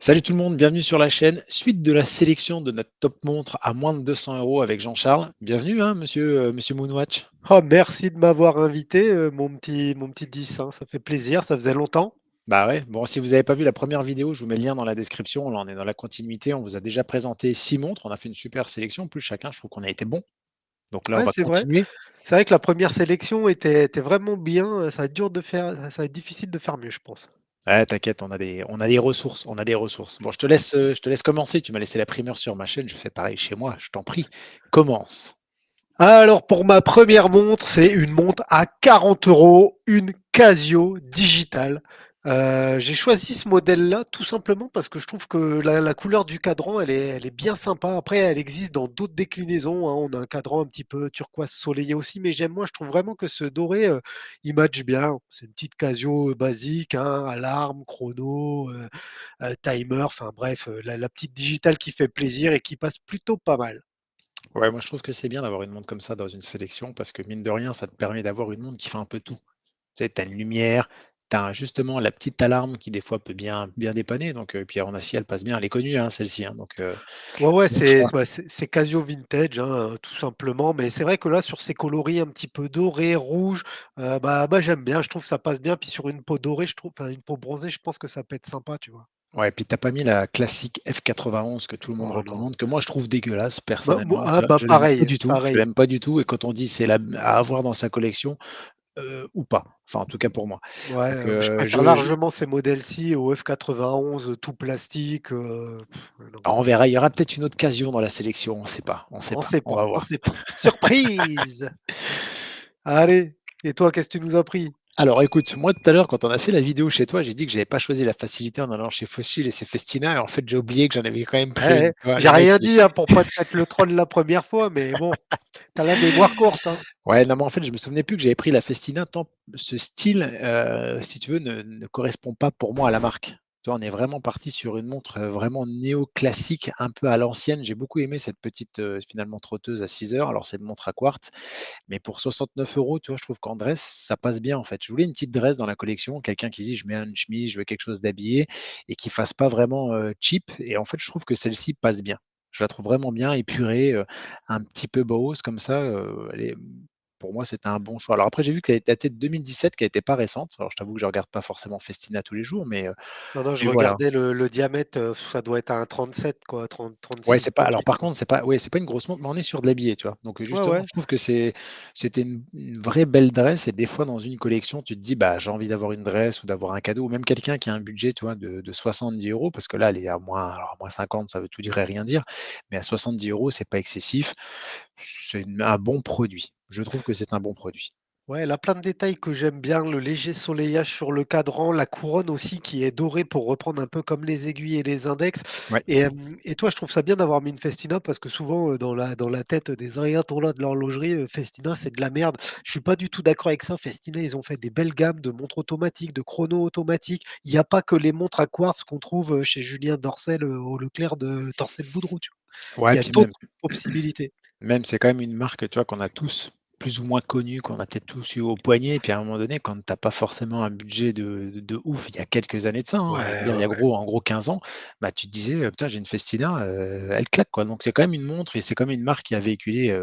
Salut tout le monde, bienvenue sur la chaîne. Suite de la sélection de notre top montre à moins de 200 € avec Jean-Charles. Bienvenue, hein, monsieur Moonwatch. Oh, merci de m'avoir invité, mon petit 10, hein, ça fait plaisir, ça faisait longtemps. Bah ouais, bon, si vous n'avez pas vu la première vidéo, je vous mets le lien dans la description. Là, on est dans la continuité. On vous a déjà présenté 6 montres. On a fait une super sélection. En plus, chacun, je trouve qu'on a été bon. Donc là, on Ouais, va c'est vrai. continuer. C'est vrai que la première sélection était vraiment bien, ça va être dur de faire ça va être difficile de faire mieux, je pense. Ouais, t'inquiète, on a des ressources. On a des ressources. Bon, je te laisse commencer. Tu m'as laissé la primeur sur ma chaîne. Je fais pareil chez moi. Je t'en prie. Commence. Alors pour ma première montre, c'est une montre à 40 €, une Casio digitale. J'ai choisi ce modèle-là tout simplement parce que je trouve que la couleur du cadran, elle est bien sympa. Après, elle existe dans d'autres déclinaisons, hein. On a un cadran un petit peu turquoise soleillé aussi, mais j'aime moi, je trouve vraiment que ce doré, il match bien. C'est une petite Casio basique, hein, alarme, chrono, timer, enfin bref, la petite digitale qui fait plaisir et qui passe plutôt pas mal. Ouais, moi je trouve que c'est bien d'avoir une montre comme ça dans une sélection parce que mine de rien, ça te permet d'avoir une montre qui fait un peu tout. Tu sais, tu as une lumière, tu as justement la petite alarme qui des fois peut bien dépanner, donc puis en acier, elle passe bien. Elle est connue, hein, celle-ci, hein, Ouais, ouais, bon c'est choix. c'est bah, c'est Casio vintage, hein, tout simplement, mais c'est vrai que là, sur ces coloris un petit peu dorés, rouges, bah, j'aime bien, je trouve que ça passe bien, puis sur une peau dorée, je trouve enfin une peau bronzée, je pense que ça peut être sympa, tu vois? Ouais, puis t'as pas mis la classique F91 que tout le monde Oh non. recommande, que moi je trouve dégueulaise Bah, moi personnellement, tu ah vois? bah, Je l'aime pas pareil, du tout, je pareil. l'aime pas du tout et quand on dit c'est la à avoir dans sa collection, ou pas, enfin en tout cas pour moi. Ouais, Donc je préfère je largement ces modèles-ci au F91, tout plastique, non. on verra, il y aura peut-être une autre occasion dans la sélection, on sait On pas, sait on pas, va on voir. sait pas. Surprise! Allez, et toi, qu'est-ce que tu nous as pris? Alors écoute, moi tout à l'heure quand on a fait la vidéo chez toi, j'ai dit que j'avais pas choisi la facilité en allant chez Fossil et c'est Festina et en fait j'ai oublié que j'en avais quand même Eh, pris une, eh, tu vois? j'ai Le mec rien il dit, hein, pour pas te mettre le troll la première fois, mais bon, tu as la mémoire courte, hein. ouais, non mais en fait je me souvenais plus que j'avais pris la Festina tant ce style, si tu veux ne correspond pas pour moi à la marque. Tu vois? On est vraiment parti sur une montre, vraiment néoclassique, un peu à l'ancienne. J'ai beaucoup aimé cette petite, finalement trotteuse à 6 heures. Alors c'est une montre à quartz. Mais pour 69 €, tu vois, je trouve qu'en dress, ça passe bien, en fait. Je voulais une petite dress dans la collection, quelqu'un qui dit: «Je mets une chemise, je veux quelque chose d'habillé» et qui fasse pas vraiment, cheap et en fait, je trouve que celle-ci passe bien. Je la trouve vraiment bien épurée, un petit peu bohose comme ça, pour moi, c'était un bon choix. Alors après, j'ai vu qu'elle est datée de 2017, qu'elle était pas récente. Alors je t'avoue que je regarde pas forcément Festina tous les jours, Non, non, je mais voilà. regardais le diamètre, ça doit être un 37 quoi, 30 Ouais, 36, c'est pas alors 38 par quoi. contre, c'est pas une grosse montre, mais on est sur de l'habillé, tu vois? Donc, Ouais, justement, ouais, je trouve que c'était une vraie belle dress et des fois dans une collection, tu te dis: «Bah, j'ai envie d'avoir une dress ou d'avoir un cadeau» ou même quelqu'un qui a un budget, tu vois, de 70 € parce que là, elle est à moins alors à moins 50, ça veut tout dire et rien dire, mais à 70 €, c'est pas excessif. C'est un bon produit. Je trouve que c'est un bon produit. ouais, elle a plein de détails que j'aime bien, le léger soleillage sur le cadran, la couronne aussi qui est dorée pour reprendre un peu comme les aiguilles et les index Ouais. et toi, je trouve ça bien d'avoir mis une Festina parce que souvent, dans la tête des ayatollahs de l'horlogerie, Festina, c'est de la merde. Je suis pas du tout d'accord avec ça. Festina, ils ont fait des belles gammes de montres automatiques, de chronos automatiques. Il y a pas que les montres à quartz qu'on trouve, chez Julien Dorcel, au Leclerc de Torcel-Boudreau, tu vois? Il Ouais, y a puis même d'autres possibilités. Même, c'est quand même une marque, tu vois, qu'on a tous plus ou moins connue, qu'on a peut-être tous eu au poignet et puis à un moment donné, quand tu as pas forcément un budget de ouf, il y a quelques années de ça, hein, je veux Ouais, dire, il ouais, y a ouais. en gros 15 ans, bah, tu te disais: «Putain, j'ai une Festina, elle claque, quoi». Donc c'est quand même une montre et c'est quand même une marque qui a véhiculé,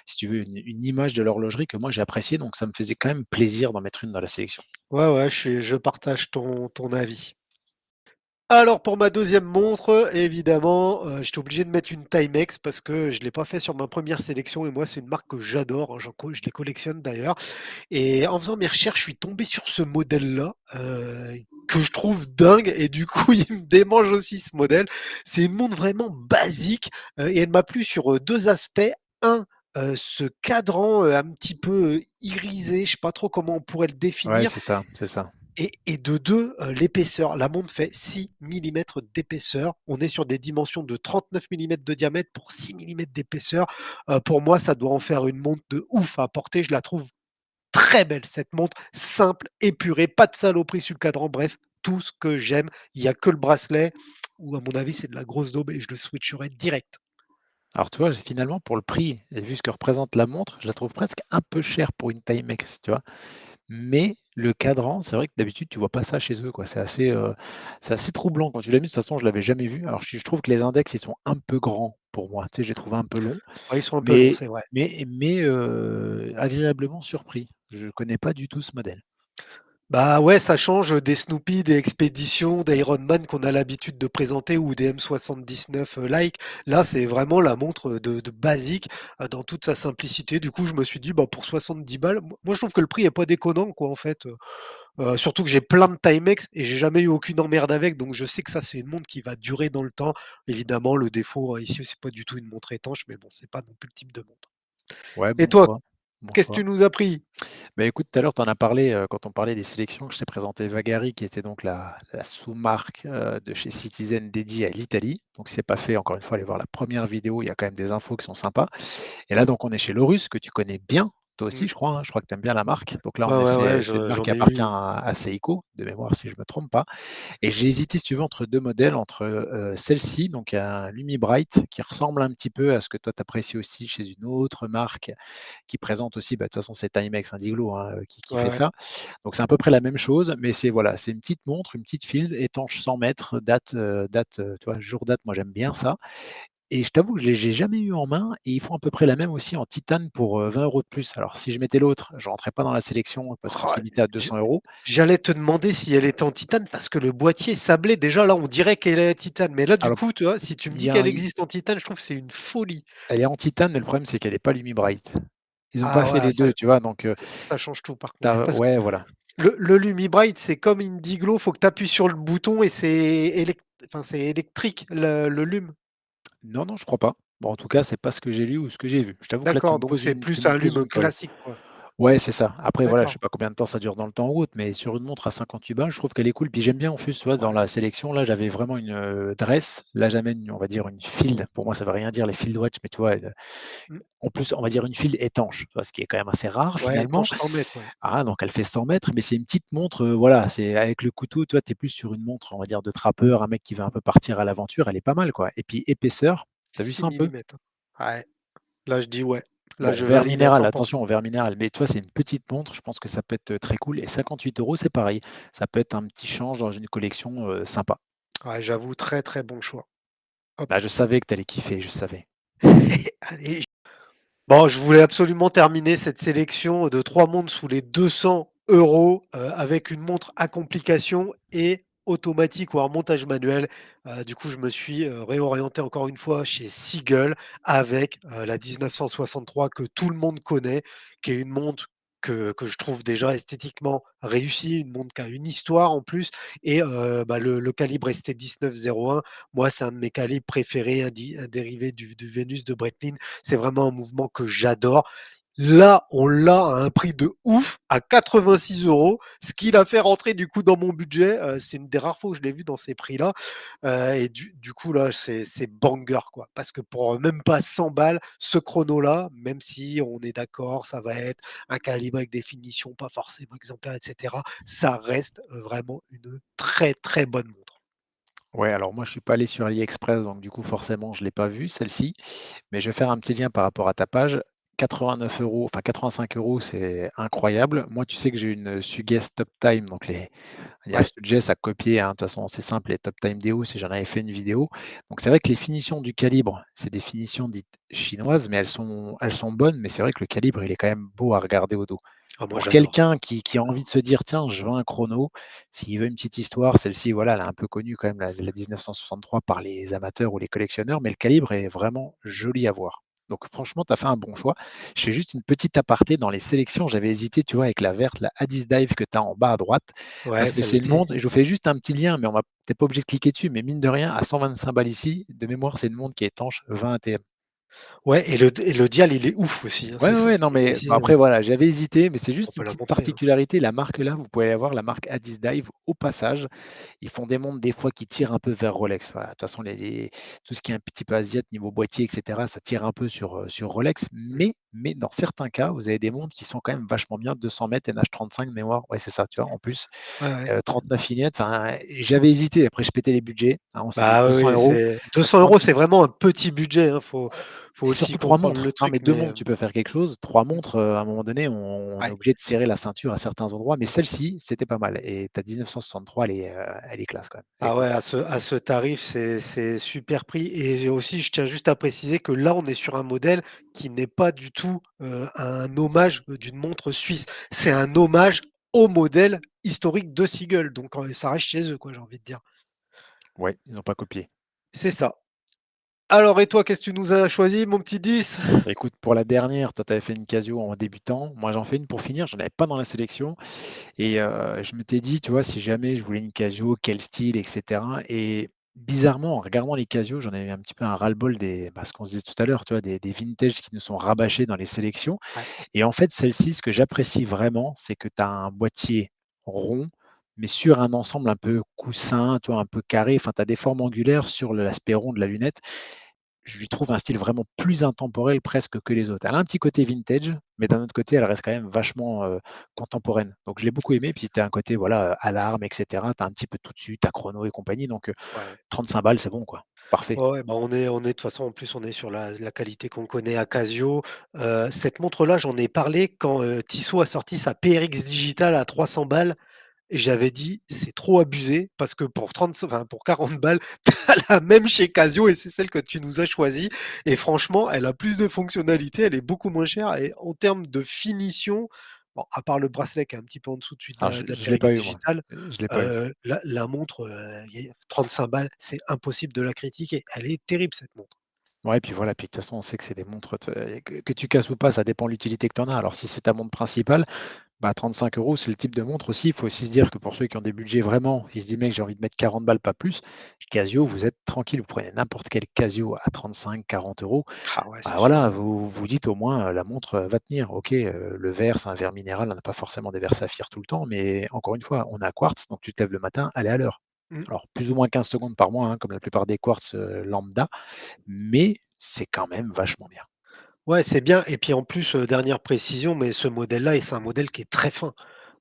si tu veux, une image de l'horlogerie que moi j'ai appréciée, donc ça me faisait quand même plaisir d'en mettre une dans la sélection. Ouais, ouais, je partage ton avis. Alors pour ma deuxième montre, évidemment, j'étais obligé de mettre une Timex parce que je l'ai pas fait sur ma première sélection et moi c'est une marque que j'adore, hein, je les collectionne d'ailleurs et en faisant mes recherches, je suis tombé sur ce modèle-là, que je trouve dingue et du coup il me démange aussi ce modèle. C'est une montre vraiment basique, et elle m'a plu sur, 2 aspects. Un, ce cadran, un petit peu, irisé, je sais pas trop comment on pourrait le Ouais, définir c'est ça, c'est ça. et de 2, l'épaisseur. La montre fait 6 millimètres d'épaisseur. On est sur des dimensions de 39 millimètres de diamètre pour 6 millimètres d'épaisseur. Pour moi, ça doit en faire une montre de ouf à porter. Je la trouve très belle cette montre, simple, épurée, pas de saloperie sur le cadran, bref, tout ce que j'aime. Il y a que le bracelet où à mon avis, c'est de la grosse daube et je le switcherai direct. Alors tu vois, finalement pour le prix et vu ce que représente la montre, je la trouve presque un peu chère pour une Timex, tu vois? mais le cadran, c'est vrai que d'habitude, tu vois pas ça chez eux, quoi. C'est assez troublant. Quand tu l'as mis, de toute façon, je l'avais jamais vu. Alors je trouve que les index, ils sont un peu grands pour moi. Tu sais, je les trouve un peu longs, Ouais, ils sont un peu longs, mais c'est vrai. agréablement surpris. Je connais pas du tout ce modèle. Bah ouais, ça change des Snoopy, des Expéditions, d'Iron Man qu'on a l'habitude de présenter ou des M79 like. Là, c'est vraiment la montre de basique dans toute sa simplicité. Du coup, je me suis dit, bah pour 70 balles, moi je trouve que le prix est pas déconnant, quoi, en fait. Surtout que j'ai plein de Timex et j'ai jamais eu aucune emmerde avec, donc je sais que ça, c'est une montre qui va durer dans le temps. Évidemment, le défaut ici, c'est pas du tout une montre étanche, mais bon, c'est pas non plus le type de montre. Ouais, Et bon toi, choix, bon qu'est-ce que choix. tu nous as pris? Bah, écoute, tout à l'heure, tu en as parlé, quand on parlait des sélections, que je t'ai présenté Vagari, qui était donc la sous-marque, de chez Citizen dédiée à l'Italie. Donc si c'est pas fait, encore une fois, allez voir la première vidéo, il y a quand même des infos qui sont sympas. Et là, donc on est chez Lorus, que tu connais bien, toi Mmh. aussi, je crois, hein? Je crois que tu aimes bien la marque. Donc là, Ouais, ouais, ouais, c'est une marque j'en qui ai appartient eu. à Seiko, de mémoire, si je me trompe pas. Et j'ai hésité, si tu veux, entre 2 modèles, entre, celle-ci, donc un Lumi Bright, qui ressemble un petit peu à ce que toi tu apprécies aussi chez une autre marque, qui présente aussi, bah, de toute façon, c'est Timex Indiglo, hein, qui Ouais, fait ouais. ça. Donc c'est à peu près la même chose, mais c'est voilà, c'est une petite montre, une petite field, étanche 100 mètres, tu vois, jour date, moi j'aime bien ça. Et je t'avoue que je les ai jamais eu en main et ils font à peu près la même aussi en titane pour, 20 € de plus. Alors si je mettais l'autre, je rentrais pas dans la sélection parce qu'on Oh, se limitait à j 200 €. j'allais te demander si elle était en titane parce que le boîtier sablé, déjà là, on dirait qu'elle est titane. Mais là, du Alors coup, tu vois, si tu me il dis y a qu'elle il existe en titane, je trouve que c'est une folie. elle est en titane, mais le problème c'est qu'elle est pas Lumi Bright. Ils ont pas Ah fait ouais, les 2, tu vois? Donc, ça change tout par tu contre. Parce que ouais, voilà. le Lumibright, c'est comme Indiglo, faut que tu appuies sur le bouton et c'est électrique le lume. Non, non, je crois pas. Bon, en tout cas, c'est pas ce que j'ai lu ou ce que j'ai vu. Je t'avoue que là, D'accord, donc c'est tu plus me un poses lume une colle. classique, quoi. Ouais, c'est ça. Après, voilà, je D'accord. sais pas combien de temps ça dure dans le temps ou autre, mais sur une montre à 58 balles, je trouve qu'elle est cool. Puis j'aime bien en plus, tu vois, dans Ouais. la sélection, là, j'avais vraiment une dress. Là, j'amène, on va dire, une field. Pour moi, ça veut rien dire les field watch, mais tu vois, Mmh. en plus, on va dire une field étanche, tu vois, ce qui est quand même assez rare Ouais, finalement. étanche 100 mètres, ouais. Ah, donc elle fait 100 mètres, mais c'est une petite montre, voilà, c'est avec le couteau, tu vois, tu es plus sur une montre, on va dire, de trappeur, un mec qui va un peu partir à l'aventure. Elle est pas mal, quoi. Et puis épaisseur, t'as vu 6 ça un peu? millimètres. Ouais, là je dis ouais. Là Bon, je verre valide à minéral, 100. attention, verre minéral, mais tu vois, c'est une petite montre, je pense que ça peut être, très cool et 58 €, c'est pareil. Ça peut être un petit change dans une collection, sympa. Ouais, j'avoue, très, très bon choix. Hop. Bah, je savais que tu allais kiffer, je savais. Allez. Bon, je voulais absolument terminer cette sélection de 3 montres sous les 200 € avec une montre à complication et automatique ou en montage manuel. Du coup, je me suis, réorienté encore une fois chez Seagull avec, la 1963 que tout le monde connaît, qui est une montre que je trouve déjà esthétiquement réussie, une montre qui a une histoire en plus et bah, le calibre ST1901, moi, c'est un de mes calibres préférés, un dérivé du Vénus de Breitling. C'est vraiment un mouvement que j'adore. Là, on l'a à un prix de ouf, à 86 €, ce qui l'a fait rentrer du coup dans mon budget. C'est une des rares fois où je l'ai vu dans ces prix-là. Et du coup, là, c'est banger, quoi. Parce que pour même pas 100 balles, ce chrono-là, même si on est d'accord, ça va être un calibre avec des finitions pas forcément exemplaires, etc., ça reste vraiment une très très bonne montre. Ouais, alors moi, je suis pas allé sur AliExpress, donc du coup, forcément, je l'ai pas vue, celle-ci. Mais je vais faire un petit lien par rapport à ta page. 89 €, enfin 85 €, c'est incroyable. Moi, tu sais que j'ai une Suggest Top Time, donc on va dire Ouais, Suggest à copier, hein. De toute façon, c'est simple, les Top Time Deos, et j'en avais fait une vidéo. Donc c'est vrai que les finitions du calibre, c'est des finitions dites chinoises, mais elles sont bonnes, mais c'est vrai que le calibre, il est quand même beau à regarder au dos. ah, moi Pour j'adore, quelqu'un qui a envie j'adore. de se dire: «Tiens, je veux un chrono», s'il veut une petite histoire, celle-ci, voilà, elle est un peu connue quand même, la 1963 par les amateurs ou les collectionneurs, mais le calibre est vraiment joli à voir. Donc franchement, tu as fait un bon choix. Je fais juste une petite aparté dans les sélections, j'avais hésité, tu vois, avec la verte, la Hadis Dive que tu as en bas à droite, Ouais, parce que c'est une celle-ci. montre, et je vous fais juste un petit lien, mais on va peut-être pas obligé de cliquer dessus, mais mine de rien, à 125 balles ici, de mémoire, c'est une montre qui est étanche 20 ATM. Ouais, et le dial, il est ouf aussi, hein, Ouais, c'est ouais, ça ouais, qu'il non, faut mais bah, préciser, après ouais. voilà, j'avais hésité, mais c'est On juste peut une la petite montrer, hein. particularité. La marque là, vous pouvez aller voir la marque Hadis Dive au passage. Ils font des montres des fois qui tirent un peu vers Rolex. Voilà. De toute façon, tout ce qui est un petit peu asiate niveau boîtier, et cetera, ça tire un peu sur Rolex. Mmh. Mais dans certains cas, vous avez des montres qui sont quand même vachement bien. 200 mètres NH35 de mémoire. Ouais, c'est ça, tu vois. En plus, Ouais, ouais. 39 mm. Enfin, j'avais hésité. Après, je pétais les budgets, hein. On s'est dit Bah, oui, 200 oui, euros. c'est 200 € c'est vraiment un petit budget, hein, faut faut Et aussi surtout 3 comprendre le montres. Non, truc, mais 2 mais montres, tu peux faire quelque chose. 3 mmh, montres, à un moment donné, on est ouais. obligé de serrer la ceinture à certains endroits, mais celle-ci, c'était pas mal et ta 1963, elle est classe quand même, elle est Ah cool. ouais, à ce tarif, c'est super prix et aussi, je tiens juste à préciser que là, on est sur un modèle qui n'est pas du tout, un hommage, d'une montre suisse. C'est un hommage au modèle historique de Seagull, donc ça reste chez eux, quoi, j'ai envie de dire. Ouais, ils ont pas copié. C'est ça. Alors et toi, qu'est-ce que tu nous as choisi, mon petit 10? Écoute, pour la dernière, toi, tu avais fait une Casio en débutant. Moi, j'en fais une pour finir. J'en avais pas dans la sélection et je m'étais dit, tu vois, si jamais je voulais une Casio, quel style et cetera et bizarrement, en regardant les Casio, j'en avais un petit peu un ras-le-bol ce qu'on se disait tout à l'heure, tu vois, des vintage qui nous sont rabâchés dans les sélections Ouais, et en fait, celle-ci, ce que j'apprécie vraiment, c'est que tu as un boîtier rond, mais sur un ensemble un peu coussin, tu vois, un peu carré. Enfin, tu as des formes angulaires sur l'aspect rond de la lunette. Je lui trouve un style vraiment plus intemporel presque que les autres. Elle a un petit côté vintage, mais d'un autre côté, elle reste quand même vachement, contemporaine. Donc je l'ai beaucoup aimé, puis tu as un côté, voilà, alarme et cetera. Tu as un petit peu tout dessus, tu as chrono et compagnie, donc ouais. 35 balles, c'est bon, quoi. Parfait. Ouais, ouais, bah, on est de toute façon, en plus, on est sur la qualité qu'on connaît à Casio. Cette montre-là, j'en ai parlé quand, Tissot a sorti sa PRX Digital à 300 balles. Et j'avais dit: «C'est trop abusé parce que pour 30 enfin pour 40 balles, tu as la même chez Casio et c'est celle que tu nous as choisie et franchement, elle a plus de fonctionnalités, elle est beaucoup moins chère et en termes de finition, bon, à part le bracelet qui est un petit peu en dessous de celui Alors de la je l'ai PRX pas eu moi, Digital, je l'ai pas eu. la montre, y a 35 balles, c'est impossible de la critiquer. Elle est terrible cette montre. Ouais, puis voilà, puis de toute façon, on sait que c'est des montres que tu casses ou pas, ça dépend de l'utilité que tu en as. Alors si c'est ta montre principale, bah, 35 €, c'est le type de montre aussi. Il faut aussi se dire que pour ceux qui ont des budgets vraiment, ils se disent: «Mec, j'ai envie de mettre 40 balles, pas plus». Casio, vous êtes tranquille, vous prenez n'importe quel Casio à 35-40 €. Ah ouais, Bah, c'est sûr. voilà, vous vous dites au moins, la montre, va tenir. OK, le verre, c'est un verre minéral, on n'a pas forcément des verres saphirs tout le temps, mais encore une fois, on a un quartz, donc tu te lèves le matin, elle est à l'heure. Mmh. Alors plus ou moins 15 secondes par mois, hein, comme la plupart des quartz, lambda, mais c'est quand même vachement bien. Ouais, c'est bien et puis en plus, dernière précision, mais ce modèle-là et c'est un modèle qui est très fin.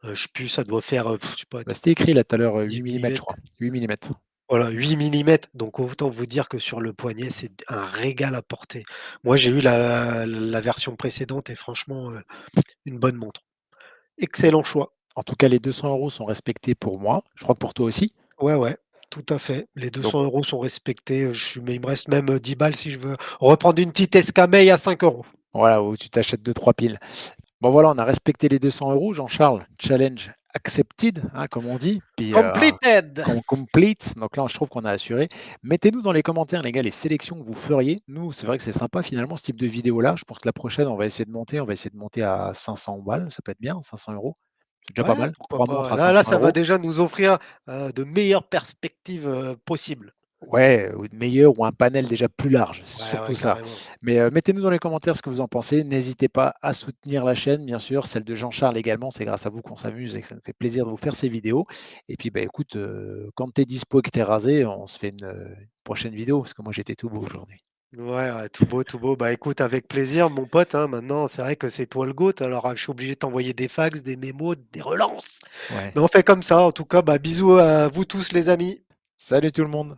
Je sais plus, ça doit faire, je sais pas, Bah, c'était écrit là tout à l'heure, 10 8 millimètres, je crois. millimètres. 8 millimètres. Voilà, 8 millimètres, donc autant vous dire que sur le poignet, c'est un régal à porter. Moi, j'ai eu la version précédente et franchement, une bonne montre. Excellent choix. En tout cas, les 200 € sont respectés pour moi. Je crois que pour toi aussi. Ouais, ouais, tout à fait. Les Donc 200 € sont respectés, mais il me reste même, 10 balles si je veux reprendre une petite escamille à 5 €. voilà, où tu t'achètes 2-3 piles. Bon voilà, on a respecté les 200 €, Jean-Charles. Challenge accepted, hein, comme on dit. Puis, Completed! complete. Donc là, je trouve qu'on a assuré. Mettez-nous dans les commentaires, les gars, les sélections que vous feriez. Nous, c'est vrai que c'est sympa finalement ce type de vidéo-là. Je pense que la prochaine, on va essayer de monter à 500 balles. Ça peut être bien, 500 €. C'est déjà pas Ouais, mal. pourquoi 3 montres pas. à Là, 500 ça va euros. déjà nous offrir, de meilleures perspectives, possibles. Ouais, ou de meilleur ou un panel déjà plus large, c'est Ouais, surtout ouais, ça. carrément. Mais, mettez-nous dans les commentaires ce que vous en pensez. N'hésitez pas à soutenir la chaîne, bien sûr, celle de Jean-Charles également. C'est grâce à vous qu'on s'amuse et que ça nous fait plaisir de vous faire ces vidéos. Et puis, bah, écoute, quand tu es dispo et que tu es rasé, on se fait une prochaine vidéo parce que moi j'étais tout beau aujourd'hui. Ouais, ouais, tout beau, tout beau. Bah, écoute, avec plaisir, mon pote, hein. Maintenant, c'est vrai que c'est toi le GOAT, alors, je suis obligé de t'envoyer des fax, des mémos, des relances. Ouais. Mais on fait comme ça. En tout cas, bah, bisous à vous tous les amis. Salut tout le monde!